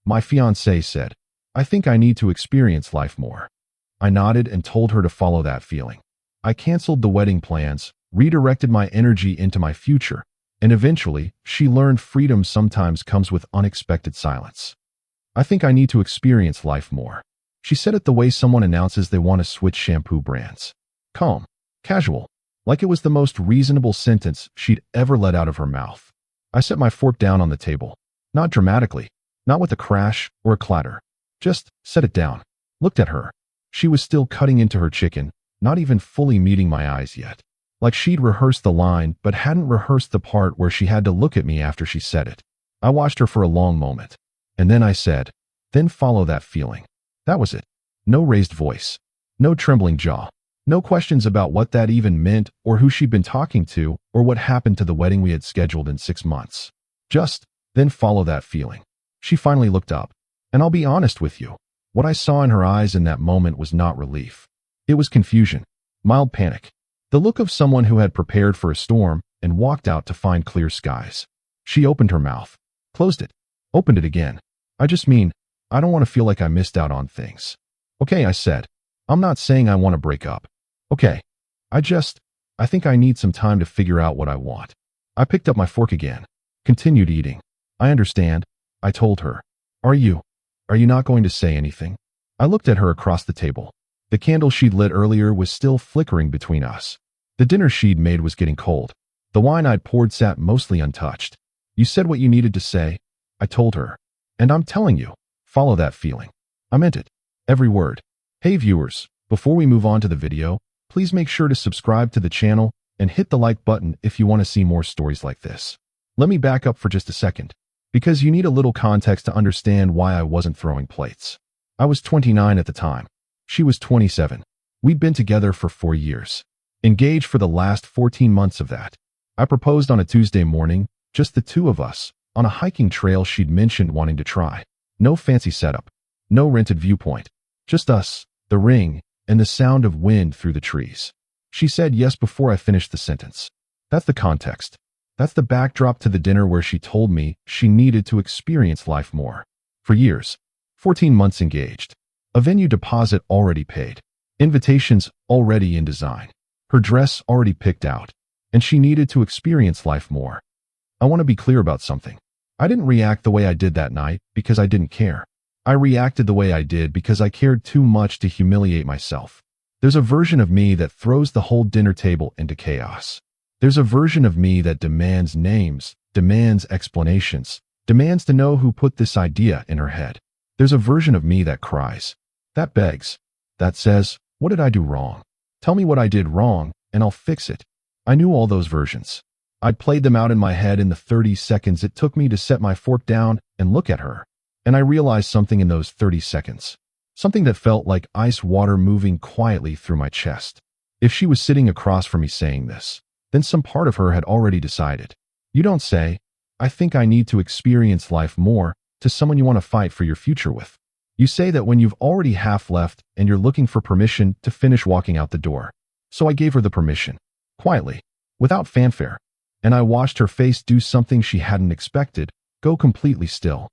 My fiancée said, "I think I need to experience life more." I nodded and told her to follow that feeling. I canceled the wedding plans, redirected my energy into my future, and eventually, she learned freedom sometimes comes with unexpected silence. "I think I need to experience life more." She said it the way someone announces they want to switch shampoo brands. Calm, casual, like it was the most reasonable sentence she'd ever let out of her mouth. I set my fork down on the table. Not dramatically, not with a crash or a clatter. Just set it down. Looked at her. She was still cutting into her chicken, not even fully meeting my eyes yet. Like she'd rehearsed the line but hadn't rehearsed the part where she had to look at me after she said it. I watched her for a long moment. And then I said, "Then follow that feeling." That was it. No raised voice. No trembling jaw. No questions about what that even meant or who she'd been talking to or what happened to the wedding we had scheduled in 6 months. Just, then follow that feeling. She finally looked up. And I'll be honest with you. What I saw in her eyes in that moment was not relief. It was confusion. Mild panic. The look of someone who had prepared for a storm and walked out to find clear skies. She opened her mouth. Closed it. Opened it again. I just mean, I don't want to feel like I missed out on things. Okay, I said. I'm not saying I want to break up. Okay. I think I need some time to figure out what I want. I picked up my fork again. Continued eating. I understand. I told her. Are you not going to say anything? I looked at her across the table. The candle she'd lit earlier was still flickering between us. The dinner she'd made was getting cold. The wine I'd poured sat mostly untouched. You said what you needed to say, I told her. And I'm telling you, follow that feeling. I meant it. Every word. Hey viewers, before we move on to the video, please make sure to subscribe to the channel and hit the like button if you want to see more stories like this. Let me back up for just a second, because you need a little context to understand why I wasn't throwing plates. I was 29 at the time. She was 27. We'd been together for 4 years. Engaged for the last 14 months of that. I proposed on a Tuesday morning, just the two of us, on a hiking trail she'd mentioned wanting to try. No fancy setup. No rented viewpoint. Just us, the ring, and the sound of wind through the trees. She said yes before I finished the sentence. That's the context. That's the backdrop to the dinner where she told me she needed to experience life more. For years. 14 months engaged. A venue deposit already paid. Invitations already in design. Her dress already picked out. And she needed to experience life more. I want to be clear about something. I didn't react the way I did that night because I didn't care. I reacted the way I did because I cared too much to humiliate myself. There's a version of me that throws the whole dinner table into chaos. There's a version of me that demands names, demands explanations, demands to know who put this idea in her head. There's a version of me that cries, that begs, that says, what did I do wrong? Tell me what I did wrong, and I'll fix it. I knew all those versions. I'd played them out in my head in the 30 seconds it took me to set my fork down and look at her. And I realized something in those 30 seconds. Something that felt like ice water moving quietly through my chest. If she was sitting across from me saying this, then some part of her had already decided. You don't say, I think I need to experience life more, to someone you want to fight for your future with. You say that when you've already half left and you're looking for permission to finish walking out the door. So I gave her the permission. Quietly. Without fanfare. And I watched her face do something she hadn't expected, go completely still.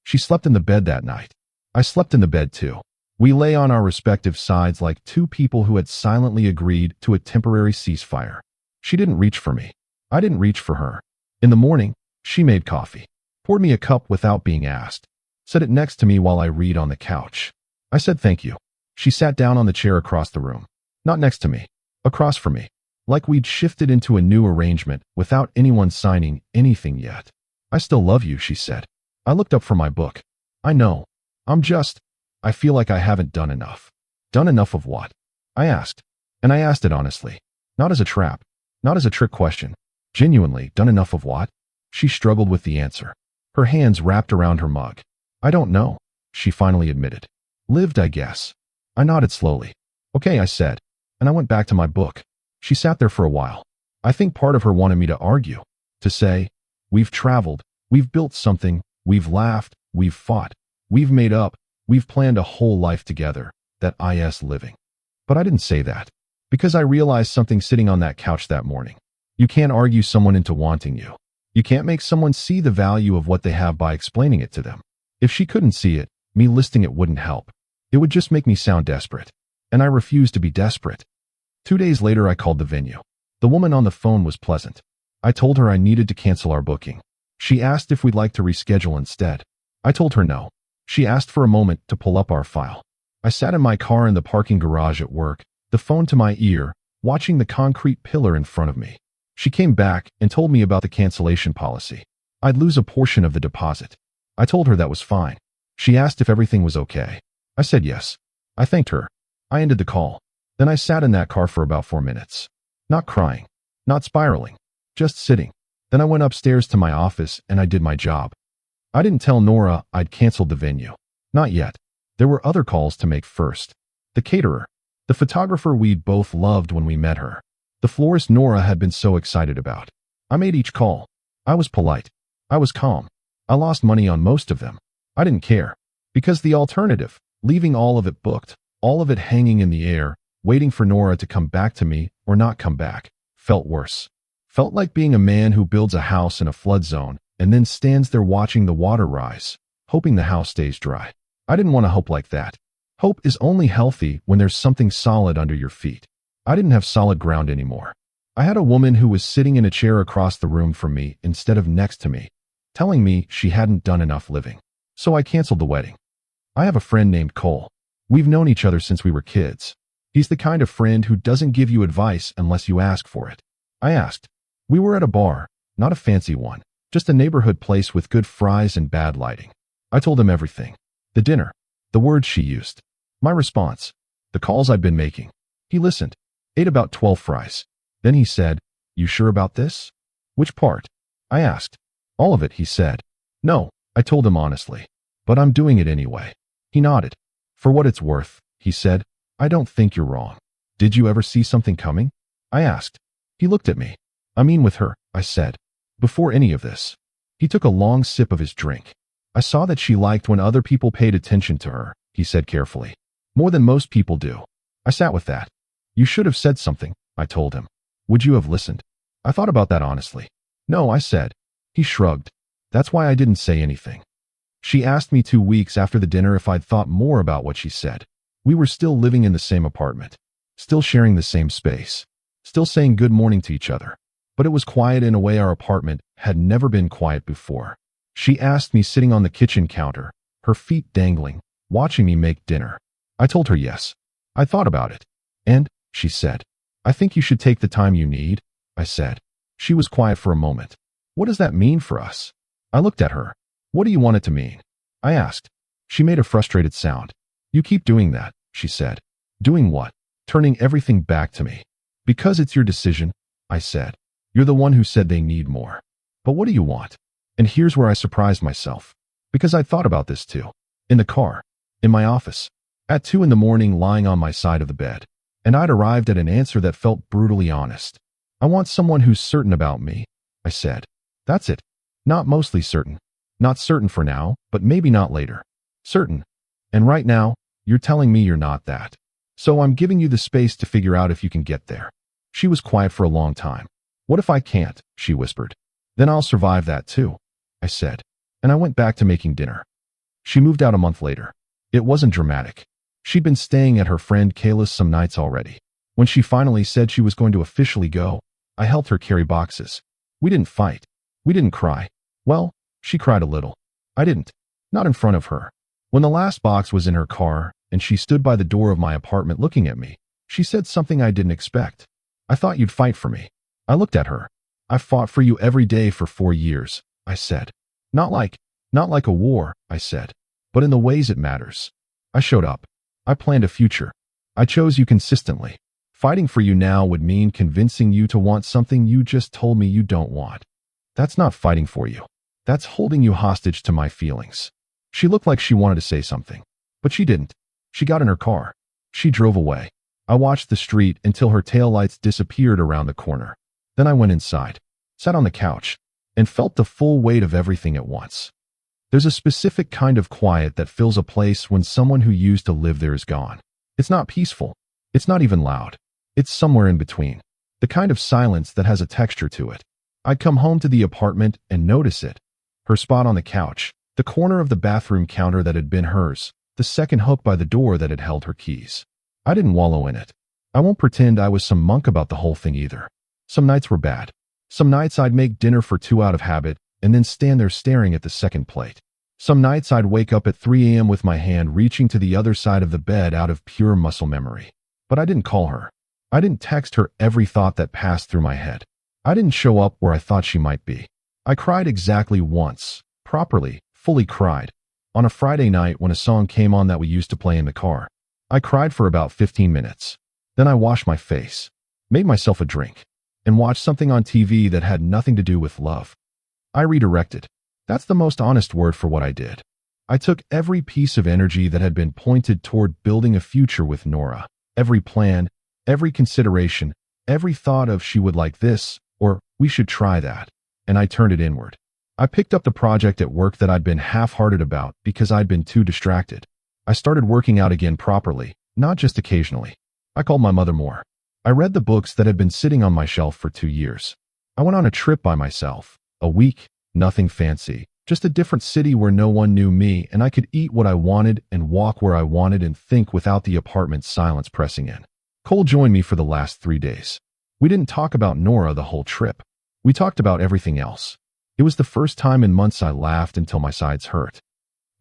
She slept in the bed that night. I slept in the bed too. We lay on our respective sides like two people who had silently agreed to a temporary ceasefire. She didn't reach for me. I didn't reach for her. In the morning, she made coffee. Poured me a cup without being asked. Set it next to me while I read on the couch. I said thank you. She sat down on the chair across the room. Not next to me. Across from me. Like we'd shifted into a new arrangement without anyone signing anything yet. I still love you, she said. I looked up from my book. I know. I feel like I haven't done enough. Done enough of what? I asked. And I asked it honestly. Not as a trap. Not as a trick question. Genuinely, done enough of what? She struggled with the answer. Her hands wrapped around her mug. I don't know, she finally admitted. Lived, I guess. I nodded slowly. Okay, I said. And I went back to my book. She sat there for a while. I think part of her wanted me to argue. To say, we've traveled, we've built something, we've laughed, we've fought, we've made up, we've planned a whole life together, that is living. But I didn't say that. Because I realized something sitting on that couch that morning. You can't argue someone into wanting you. You can't make someone see the value of what they have by explaining it to them. If she couldn't see it, me listing it wouldn't help. It would just make me sound desperate. And I refused to be desperate. 2 days later, I called the venue. The woman on the phone was pleasant. I told her I needed to cancel our booking. She asked if we'd like to reschedule instead. I told her no. She asked for a moment to pull up our file. I sat in my car in the parking garage at work, the phone to my ear, watching the concrete pillar in front of me. She came back and told me about the cancellation policy. I'd lose a portion of the deposit. I told her that was fine. She asked if everything was okay. I said yes. I thanked her. I ended the call. Then I sat in that car for about 4 minutes. Not crying. Not spiraling. Just sitting. Then I went upstairs to my office and I did my job. I didn't tell Nora I'd canceled the venue. Not yet. There were other calls to make first. The caterer. The photographer we'd both loved when we met her. The florist Nora had been so excited about. I made each call. I was polite. I was calm. I lost money on most of them. I didn't care. Because the alternative, leaving all of it booked, all of it hanging in the air, waiting for Nora to come back to me or not come back, felt worse. Felt like being a man who builds a house in a flood zone and then stands there watching the water rise, hoping the house stays dry. I didn't want to hope like that. Hope is only healthy when there's something solid under your feet. I didn't have solid ground anymore. I had a woman who was sitting in a chair across the room from me instead of next to me, telling me she hadn't done enough living. So I canceled the wedding. I have a friend named Qley. We've known each other since we were kids. He's the kind of friend who doesn't give you advice unless you ask for it. I asked. We were at a bar, not a fancy one, just a neighborhood place with good fries and bad lighting. I told him everything. The dinner. The words she used. My response. The calls I'd been making. He listened. Ate about 12 fries. Then he said, "You sure about this?" "Which part?" I asked. "All of it," he said. "No," I told him honestly. "But I'm doing it anyway." He nodded. "For what it's worth," he said, "I don't think you're wrong." "Did you ever see something coming?" I asked. He looked at me. "I mean with her," I said. "Before any of this." He took a long sip of his drink. "I saw that she liked when other people paid attention to her," he said carefully. "More than most people do." I sat with that. "You should have said something," I told him. "Would you have listened?" I thought about that honestly. "No," I said. He shrugged. "That's why I didn't say anything." She asked me 2 weeks after the dinner if I'd thought more about what she said. We were still living in the same apartment, still sharing the same space, still saying good morning to each other. But it was quiet in a way our apartment had never been quiet before. She asked me sitting on the kitchen counter, her feet dangling, watching me make dinner. I told her yes. I thought about it. "And," she said, "I think you should take the time you need," I said. She was quiet for a moment. "What does that mean for us?" I looked at her. "What do you want it to mean?" I asked. She made a frustrated sound. "You keep doing that," she said. "Doing what?" "Turning everything back to me." "Because it's your decision," I said. "You're the one who said they need more." "But what do you want?" And here's where I surprised myself. Because I'd thought about this too. In the car. In my office. At 2 in the morning lying on my side of the bed. And I'd arrived at an answer that felt brutally honest. "I want someone who's certain about me," I said. "That's it. Not mostly certain. Not certain for now, but maybe not later. Certain. And right now, you're telling me you're not that. So I'm giving you the space to figure out if you can get there." She was quiet for a long time. "What if I can't?" she whispered. "Then I'll survive that too," I said. And I went back to making dinner. She moved out a month later. It wasn't dramatic. She'd been staying at her friend Qley's some nights already. When she finally said she was going to officially go, I helped her carry boxes. We didn't fight. We didn't cry. Well, she cried a little. I didn't. Not in front of her. When the last box was in her car, and she stood by the door of my apartment looking at me, she said something I didn't expect. "I thought you'd fight for me." I looked at her. "I've fought for you every day for 4 years," I said. Not like a war," I said, "but in the ways it matters." I showed up. I planned a future. I chose you consistently. Fighting for you now would mean convincing you to want something you just told me you don't want. That's not fighting for you. That's holding you hostage to my feelings. She looked like she wanted to say something, but she didn't. She got in her car. She drove away. I watched the street until her taillights disappeared around the corner. Then I went inside, sat on the couch, and felt the full weight of everything at once. There's a specific kind of quiet that fills a place when someone who used to live there is gone. It's not peaceful. It's not even loud. It's somewhere in between. The kind of silence that has a texture to it. I'd come home to the apartment and notice it. Her spot on the couch, The corner of the bathroom counter that had been hers, the second hook by the door that had held her keys. I didn't wallow in it. I won't pretend I was some monk about the whole thing either. Some nights were bad. Some nights I'd make dinner for 2 out of habit and then stand there staring at the second plate. Some nights I'd wake up at 3 a.m. with my hand reaching to the other side of the bed out of pure muscle memory. But I didn't call her. I didn't text her every thought that passed through my head. I didn't show up where I thought she might be. I cried exactly once, properly, fully cried, on a Friday night when a song came on that we used to play in the car. I cried for about 15 minutes. Then I washed my face, made myself a drink, and watched something on TV that had nothing to do with love. I redirected. That's the most honest word for what I did. I took every piece of energy that had been pointed toward building a future with Nora, every plan, every consideration, every thought of she would like this, or we should try that, and I turned it inward. I picked up the project at work that I'd been half-hearted about because I'd been too distracted. I started working out again properly, not just occasionally. I called my mother more. I read the books that had been sitting on my shelf for 2 years. I went on a trip by myself. A week, nothing fancy, just a different city where no one knew me and I could eat what I wanted and walk where I wanted and think without the apartment's silence pressing in. Cole joined me for the last 3 days. We didn't talk about Nora the whole trip. We talked about everything else. It was the first time in months I laughed until my sides hurt.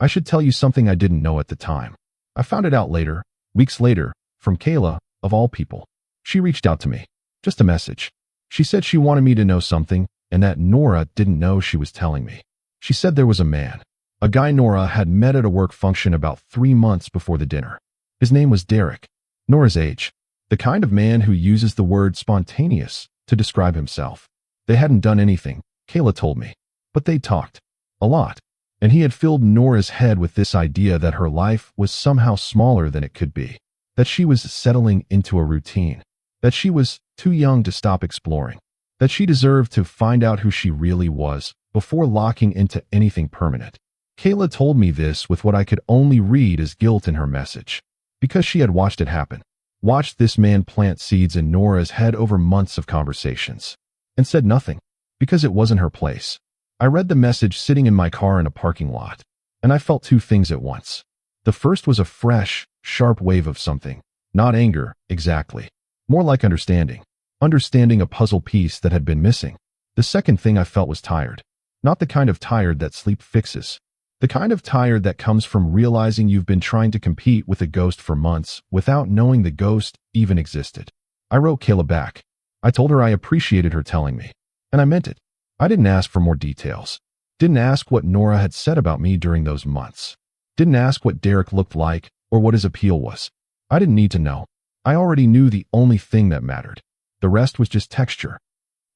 I should tell you something I didn't know at the time. I found it out later, weeks later, from Qley, of all people. She reached out to me. Just a message. She said she wanted me to know something, and that Nora didn't know she was telling me. She said there was a man, a guy Nora had met at a work function about 3 months before the dinner. His name was Derek, Nora's age, the kind of man who uses the word spontaneous to describe himself. They hadn't done anything, Qley told me, but they talked. A lot. And he had filled Nora's head with this idea that her life was somehow smaller than it could be, that she was settling into a routine, that she was too young to stop exploring, that she deserved to find out who she really was before locking into anything permanent. Qley told me this with what I could only read as guilt in her message, because she had watched it happen, watched this man plant seeds in Nora's head over months of conversations, and said nothing, because it wasn't her place. I read the message sitting in my car in a parking lot, and I felt 2 things at once. The first was a fresh, sharp wave of something, not anger, exactly, more like understanding a puzzle piece that had been missing. The second thing I felt was tired, not the kind of tired that sleep fixes, the kind of tired that comes from realizing you've been trying to compete with a ghost for months without knowing the ghost even existed. I wrote Qley back. I told her I appreciated her telling me, and I meant it. I didn't ask for more details. Didn't ask what Nora had said about me during those months. Didn't ask what Derek looked like or what his appeal was. I didn't need to know. I already knew the only thing that mattered. The rest was just texture.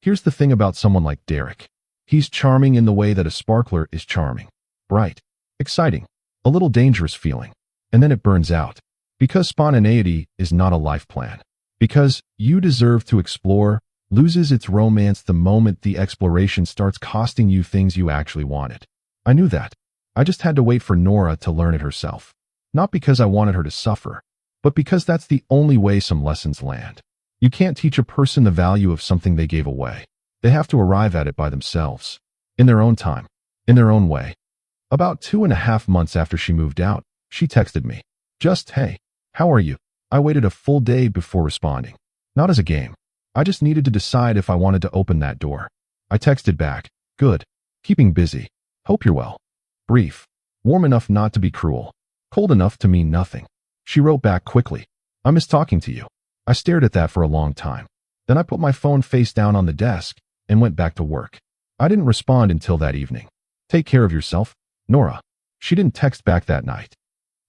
Here's the thing about someone like Derek. He's charming in the way that a sparkler is charming. Bright, exciting, a little dangerous feeling. And then it burns out. Because spontaneity is not a life plan. Because you deserve to explore loses its romance the moment the exploration starts costing you things you actually wanted. I knew that. I just had to wait for Nora to learn it herself. Not because I wanted her to suffer, but because that's the only way some lessons land. You can't teach a person the value of something they gave away. They have to arrive at it by themselves, in their own time, in their own way. About 2.5 months after she moved out, she texted me. Just, hey, how are you? I waited a full day before responding. Not as a game. I just needed to decide if I wanted to open that door. I texted back, good, keeping busy, hope you're well. Brief, warm enough not to be cruel, cold enough to mean nothing. She wrote back quickly, I miss talking to you. I stared at that for a long time. Then I put my phone face down on the desk and went back to work. I didn't respond until that evening. Take care of yourself, Nora. She didn't text back that night.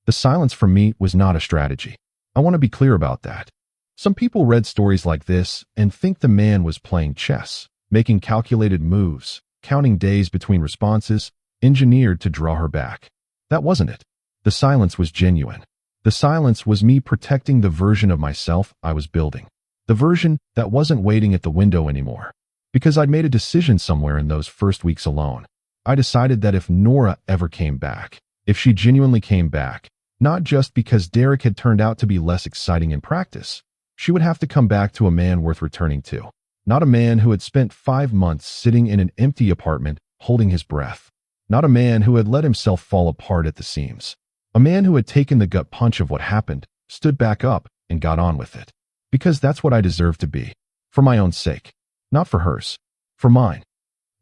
The silence from me was not a strategy. I want to be clear about that. Some people read stories like this and think the man was playing chess, making calculated moves, counting days between responses, engineered to draw her back. That wasn't it. The silence was genuine. The silence was me protecting the version of myself I was building. The version that wasn't waiting at the window anymore. Because I'd made a decision somewhere in those first weeks alone. I decided that if Nora ever came back, if she genuinely came back, not just because Derek had turned out to be less exciting in practice, she would have to come back to a man worth returning to, not a man who had spent 5 months sitting in an empty apartment holding his breath, Not a man who had let himself fall apart at the seams. A man who had taken the gut punch of what happened, stood back up, and got on with it. Because that's what I deserve to be. For my own sake. Not for hers. For mine.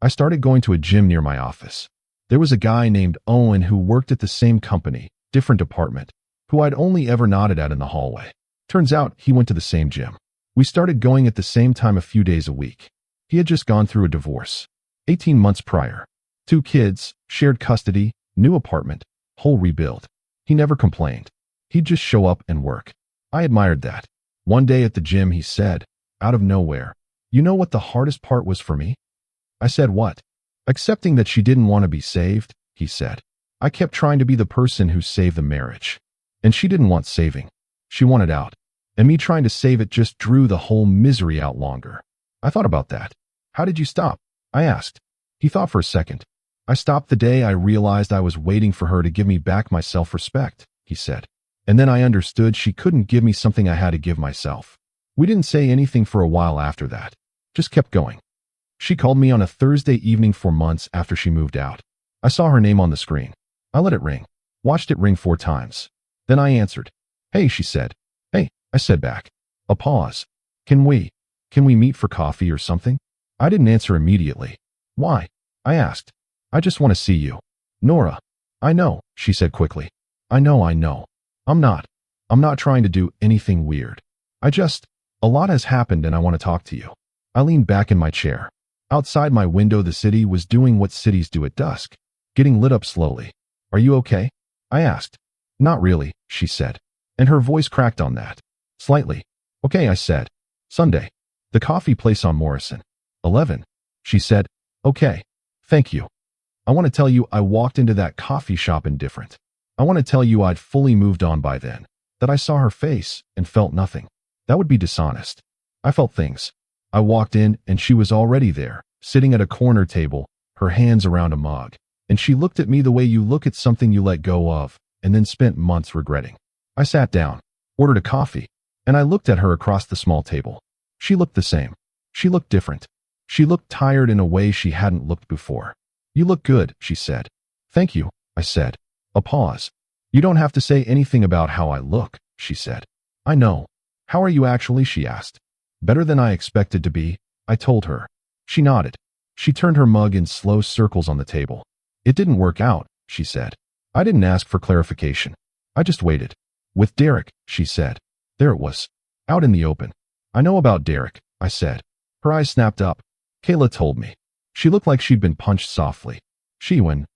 I started going to a gym near my office. There was a guy named Owen who worked at the same company, different department, who I'd only ever nodded at in the hallway. Turns out he went to the same gym. We started going at the same time a few days a week. He had just gone through a divorce. 18 months prior. 2 kids, shared custody, new apartment, whole rebuild. He never complained. He'd just show up and work. I admired that. One day at the gym he said, out of nowhere, "You know what the hardest part was for me?" I said, "What?" "Accepting that she didn't want to be saved," he said. "I kept trying to be the person who saved the marriage. And she didn't want saving. She wanted out. And me trying to save it just drew the whole misery out longer." I thought about that. "How did you stop?" I asked. He thought for a second. "I stopped the day I realized I was waiting for her to give me back my self-respect," he said. "And then I understood she couldn't give me something I had to give myself." We didn't say anything for a while after that. Just kept going. She called me on a Thursday evening for months after she moved out. I saw her name on the screen. I let it ring. Watched it ring 4 times. Then I answered. "Hey," she said. "Hey," I said back. A pause. Can we meet for coffee or something?" I didn't answer immediately. "Why?" I asked. "I just want to see you." "Nora." "I know," she said quickly. I know. I'm not trying to do anything weird. A lot has happened and I want to talk to you." I leaned back in my chair. Outside my window, the city was doing what cities do at dusk, getting lit up slowly. "Are you okay?" I asked. "Not really," she said, and her voice cracked on that. "Slightly." "Okay," I said. "Sunday. The coffee place on Morrison. 11. She said. "Okay. Thank you." I want to tell you I walked into that coffee shop indifferent. I want to tell you I'd fully moved on by then, that I saw her face and felt nothing. That would be dishonest. I felt things. I walked in and she was already there, sitting at a corner table, her hands around a mug. And she looked at me the way you look at something you let go of, and then spent months regretting. I sat down, ordered a coffee, and I looked at her across the small table. She looked the same. She looked different. She looked tired in a way she hadn't looked before. "You look good," she said. "Thank you," I said. A pause. "You don't have to say anything about how I look," she said. "I know." "How are you actually?" she asked. "Better than I expected to be," I told her. She nodded. She turned her mug in slow circles on the table. "It didn't work out," she said. I didn't ask for clarification. I just waited. "With Derek," she said. There it was. Out in the open. "I know about Derek," I said. Her eyes snapped up. "Kayla told me." She looked like she'd been punched softly. When?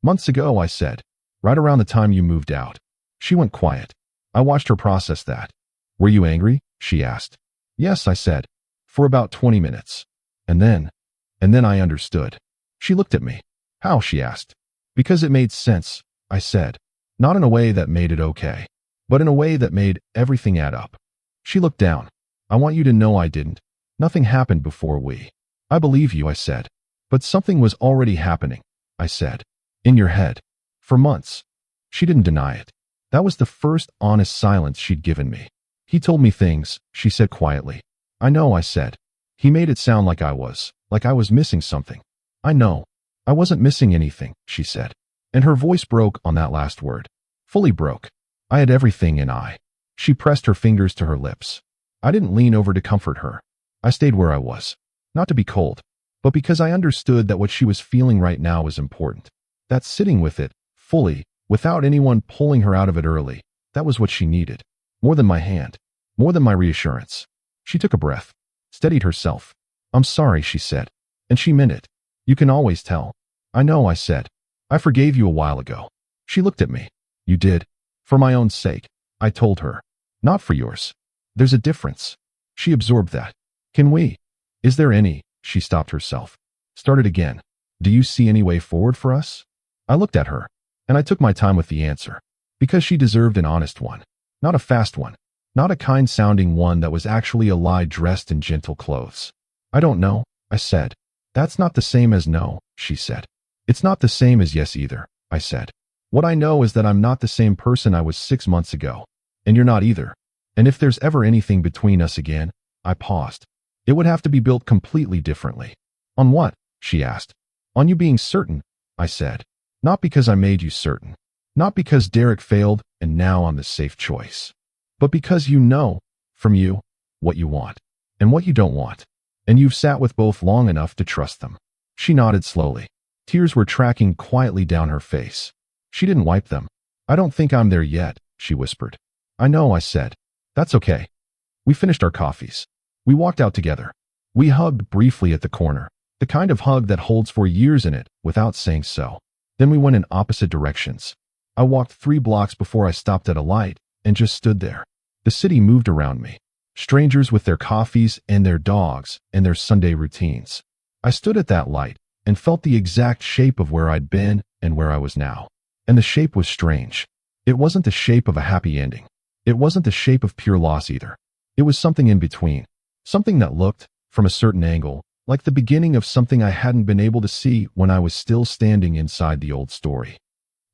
"Months ago," I said. "Right around the time you moved out." She went quiet. I watched her process that. "Were you angry?" she asked. "Yes," I said. "For about 20 minutes. And then I understood." She looked at me. "How?" she asked. "Because it made sense," I said. Not in a way that made it okay, but in a way that made everything add up. She looked down. "I want you to know I didn't. Nothing happened before we." "I believe you," I said. "But something was already happening," I said. "In your head. For months." She didn't deny it. That was the first honest silence she'd given me. "He told me things," she said quietly. "I know," I said. "He made it sound like I was missing something." "I know. I wasn't missing anything," she said. And her voice broke on that last word. Fully broke. I had everything and She pressed her fingers to her lips. I didn't lean over to comfort her. I stayed where I was. Not to be cold, but because I understood that what she was feeling right now was important. That sitting with it, fully, without anyone pulling her out of it early, that was what she needed. More than my hand. More than my reassurance. She took a breath. Steadied herself. "I'm sorry," she said. And she meant it. "You can always tell." "I know," I said. "I forgave you a while ago." She looked at me. "You did?" "For my own sake," I told her. "Not for yours. There's a difference." She absorbed that. Is there any?" She stopped herself. Started again. "Do you see any way forward for us?" I looked at her, and I took my time with the answer. Because she deserved an honest one. Not a fast one. Not a kind-sounding one that was actually a lie dressed in gentle clothes. "I don't know," I said. "That's not the same as no," she said. "It's not the same as yes either," I said. "What I know is that I'm not the same person I was 6 months ago. And you're not either. And if there's ever anything between us again," I paused, "it would have to be built completely differently." "On what?" she asked. "On you being certain," I said. Not because I made you certain. Not because Derek failed and now I'm the safe choice. But because you know, from you, what you want and what you don't want. And you've sat with both long enough to trust them. She nodded slowly. Tears were tracking quietly down her face. She didn't wipe them. I don't think I'm there yet, she whispered. I know, I said. That's okay. We finished our coffees. We walked out together. We hugged briefly at the corner, the kind of hug that holds for years in it without saying so. Then we went in opposite directions. I walked 3 blocks before I stopped at a light and just stood there. The city moved around me. Strangers with their coffees and their dogs and their Sunday routines. I stood at that light and felt the exact shape of where I'd been and where I was now. And the shape was strange. It wasn't the shape of a happy ending. It wasn't the shape of pure loss either. It was something in between. Something that looked, from a certain angle, like the beginning of something I hadn't been able to see when I was still standing inside the old story.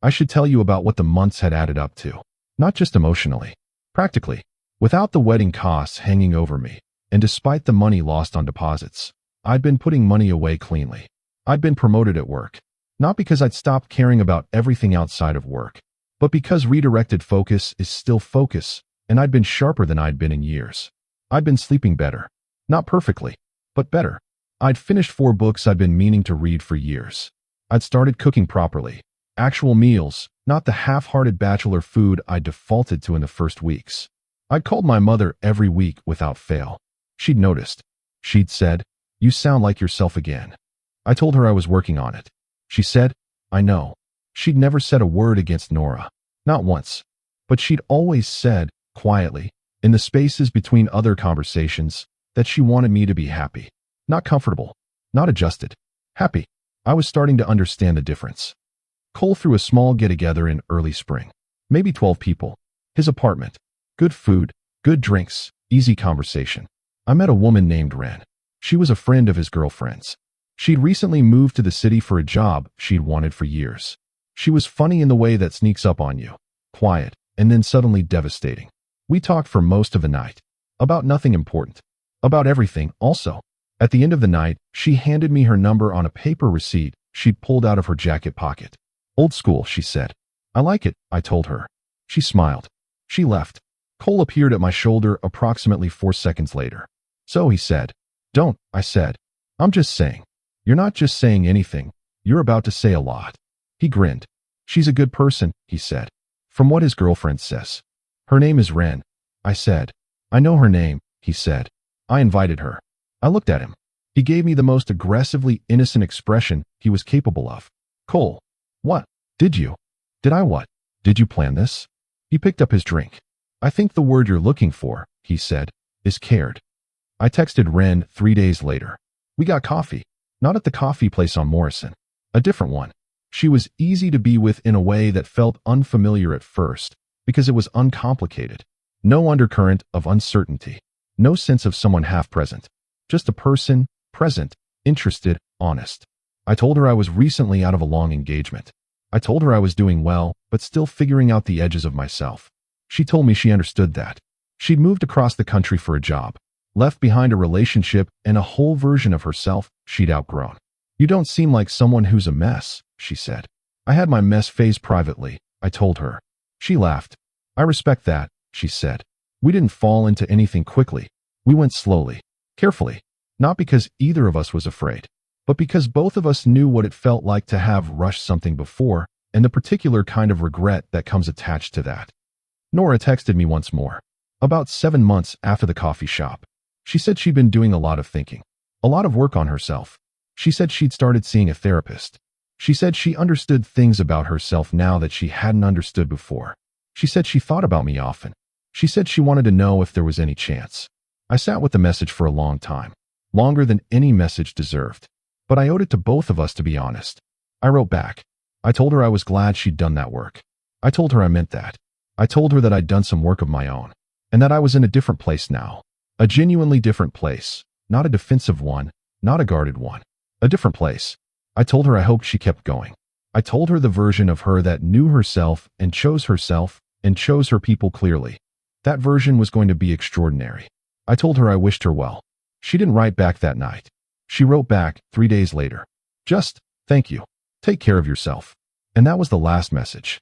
I should tell you about what the months had added up to. Not just emotionally. Practically. Without the wedding costs hanging over me, and despite the money lost on deposits, I'd been putting money away cleanly. I'd been promoted at work. Not because I'd stopped caring about everything outside of work, but because redirected focus is still focus, and I'd been sharper than I'd been in years. I'd been sleeping better. Not perfectly, but better. I'd finished 4 books I'd been meaning to read for years. I'd started cooking properly. Actual meals, not the half-hearted bachelor food I defaulted to in the first weeks. I'd called my mother every week without fail. She'd noticed. She'd said, "You sound like yourself again." I told her I was working on it. She said, "I know." She'd never said a word against Nora. Not once. But she'd always said, quietly, in the spaces between other conversations, that she wanted me to be happy. Not comfortable. Not adjusted. Happy. I was starting to understand the difference. Cole threw a small get-together in early spring. Maybe 12 people. His apartment. Good food, good drinks, easy conversation. I met a woman named Ren. She was a friend of his girlfriend's. She'd recently moved to the city for a job she'd wanted for years. She was funny in the way that sneaks up on you. Quiet, and then suddenly devastating. We talked for most of the night. About nothing important. About everything, also. At the end of the night, she handed me her number on a paper receipt she'd pulled out of her jacket pocket. Old school, she said. I like it, I told her. She smiled. She left. Cole appeared at my shoulder approximately 4 seconds later. So he said. Don't, I said. I'm just saying. You're not just saying anything. You're about to say a lot. He grinned. She's a good person, he said. From what his girlfriend says. Her name is Ren. I said. I know her name, he said. I invited her. I looked at him. He gave me the most aggressively innocent expression he was capable of. Cole. What? Did you? Did I what? Did you plan this? He picked up his drink. I think the word you're looking for, he said, is cared. I texted Ren 3 days later. We got coffee. Not at the coffee place on Morrison. A different one. She was easy to be with in a way that felt unfamiliar at first, because it was uncomplicated. No undercurrent of uncertainty. No sense of someone half present. Just a person, present, interested, honest. I told her I was recently out of a long engagement. I told her I was doing well, but still figuring out the edges of myself. She told me she understood that. She'd moved across the country for a job, left behind a relationship and a whole version of herself she'd outgrown. You don't seem like someone who's a mess, she said. I had my mess phase privately, I told her. She laughed. I respect that, she said. We didn't fall into anything quickly. We went slowly, carefully, not because either of us was afraid, but because both of us knew what it felt like to have rushed something before and the particular kind of regret that comes attached to that. Nora texted me once more. About 7 months after the coffee shop. She said she'd been doing a lot of thinking. A lot of work on herself. She said she'd started seeing a therapist. She said she understood things about herself now that she hadn't understood before. She said she thought about me often. She said she wanted to know if there was any chance. I sat with the message for a long time. Longer than any message deserved. But I owed it to both of us to be honest. I wrote back. I told her I was glad she'd done that work. I told her I meant that. I told her that I'd done some work of my own, and that I was in a different place now. A genuinely different place, not a defensive one, not a guarded one. A different place. I told her I hoped she kept going. I told her the version of her that knew herself and chose her people clearly. That version was going to be extraordinary. I told her I wished her well. She didn't write back that night. She wrote back 3 days later. Just, thank you. Take care of yourself. And that was the last message.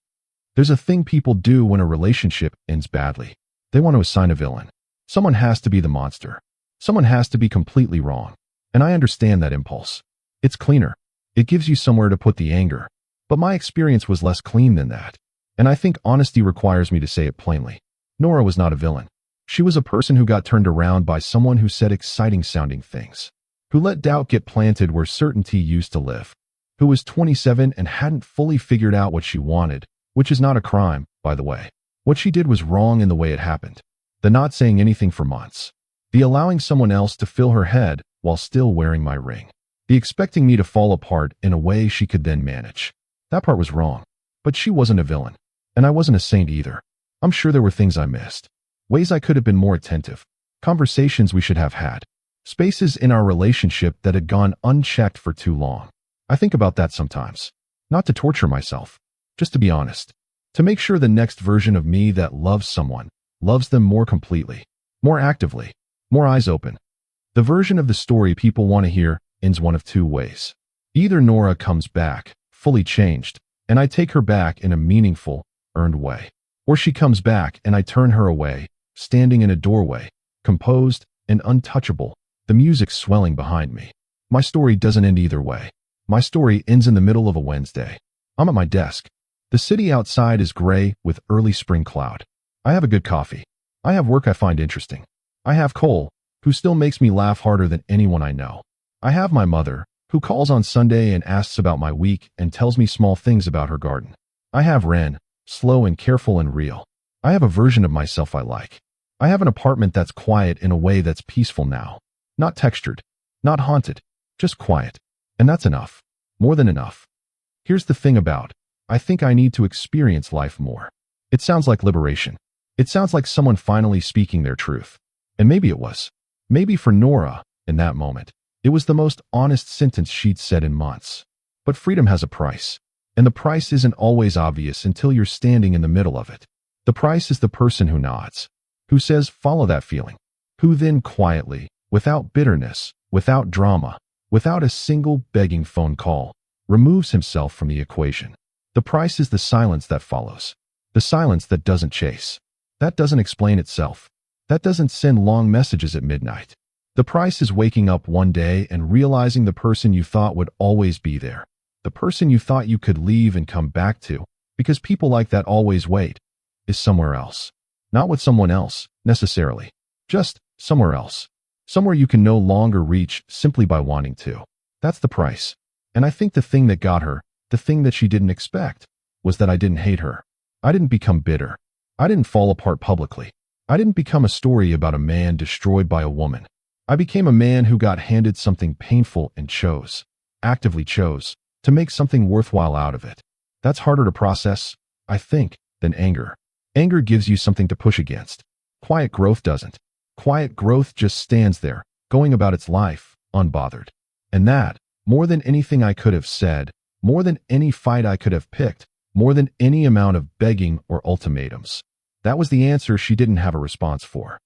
There's a thing people do when a relationship ends badly. They want to assign a villain. Someone has to be the monster. Someone has to be completely wrong. And I understand that impulse. It's cleaner. It gives you somewhere to put the anger. But my experience was less clean than that. And I think honesty requires me to say it plainly. Nora was not a villain. She was a person who got turned around by someone who said exciting-sounding things, who let doubt get planted where certainty used to live, who was 27 and hadn't fully figured out what she wanted, which is not a crime, by the way. What she did was wrong in the way it happened. The not saying anything for months. The allowing someone else to fill her head while still wearing my ring. The expecting me to fall apart in a way she could then manage. That part was wrong. But she wasn't a villain. And I wasn't a saint either. I'm sure there were things I missed. Ways I could have been more attentive. Conversations we should have had. Spaces in our relationship that had gone unchecked for too long. I think about that sometimes. Not to torture myself. Just to be honest. To make sure the next version of me that loves someone, loves them more completely, more actively, more eyes open. The version of the story people want to hear ends one of two ways. Either Nora comes back, fully changed, and I take her back in a meaningful, earned way. Or she comes back and I turn her away, standing in a doorway, composed and untouchable, the music swelling behind me. My story doesn't end either way. My story ends in the middle of a Wednesday. I'm at my desk. The city outside is gray with early spring cloud. I have a good coffee. I have work I find interesting. I have Qley, who still makes me laugh harder than anyone I know. I have my mother, who calls on Sunday and asks about my week and tells me small things about her garden. I have Ren, slow and careful and real. I have a version of myself I like. I have an apartment that's quiet in a way that's peaceful now. Not textured, not haunted, just quiet. And that's enough. More than enough. Here's the thing about, I think I need to experience life more. It sounds like liberation. It sounds like someone finally speaking their truth. And maybe it was. Maybe for Nora, in that moment, it was the most honest sentence she'd said in months. But freedom has a price. And the price isn't always obvious until you're standing in the middle of it. The price is the person who nods, who says, follow that feeling, who then quietly, without bitterness, without drama, without a single begging phone call, removes himself from the equation. The price is the silence that follows. The silence that doesn't chase. That doesn't explain itself. That doesn't send long messages at midnight. The price is waking up one day and realizing the person you thought would always be there. The person you thought you could leave and come back to, because people like that always wait, is somewhere else. Not with someone else, necessarily. Just somewhere else. Somewhere you can no longer reach simply by wanting to. That's the price. And I think the thing that got her, the thing that she didn't expect, was that I didn't hate her. I didn't become bitter. I didn't fall apart publicly. I didn't become a story about a man destroyed by a woman. I became a man who got handed something painful and chose, actively chose, to make something worthwhile out of it. That's harder to process, I think, than anger. Anger gives you something to push against. Quiet growth doesn't. Quiet growth just stands there, going about its life, unbothered. And that, more than anything I could have said, more than any fight I could have picked, more than any amount of begging or ultimatums, that was the answer she didn't have a response for.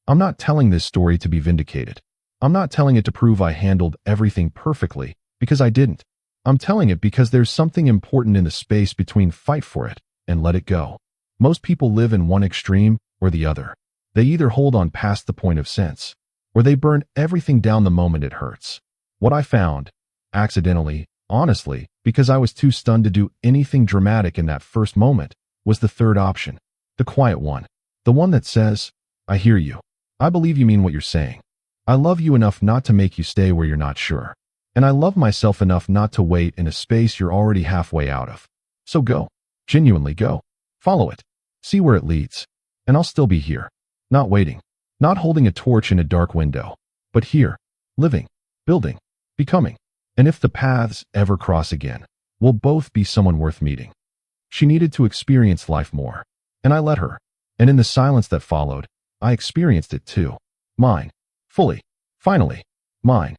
I'm not telling this story to be vindicated. I'm not telling it to prove I handled everything perfectly, because I didn't. I'm telling it because there's something important in the space between fight for it and let it go. Most people live in one extreme or the other. They either hold on past the point of sense, or they burn everything down the moment it hurts. What I found, accidentally, honestly, because I was too stunned to do anything dramatic in that first moment, was the third option. The quiet one. The one that says, I hear you. I believe you mean what you're saying. I love you enough not to make you stay where you're not sure. And I love myself enough not to wait in a space you're already halfway out of. So go. Genuinely go. Follow it. See where it leads. And I'll still be here. Not waiting. Not holding a torch in a dark window. But here. Living. Building. Becoming. And if the paths ever cross again, we'll both be someone worth meeting. She needed to experience life more. And I let her. And in the silence that followed, I experienced it too. Mine. Fully. Finally. Mine.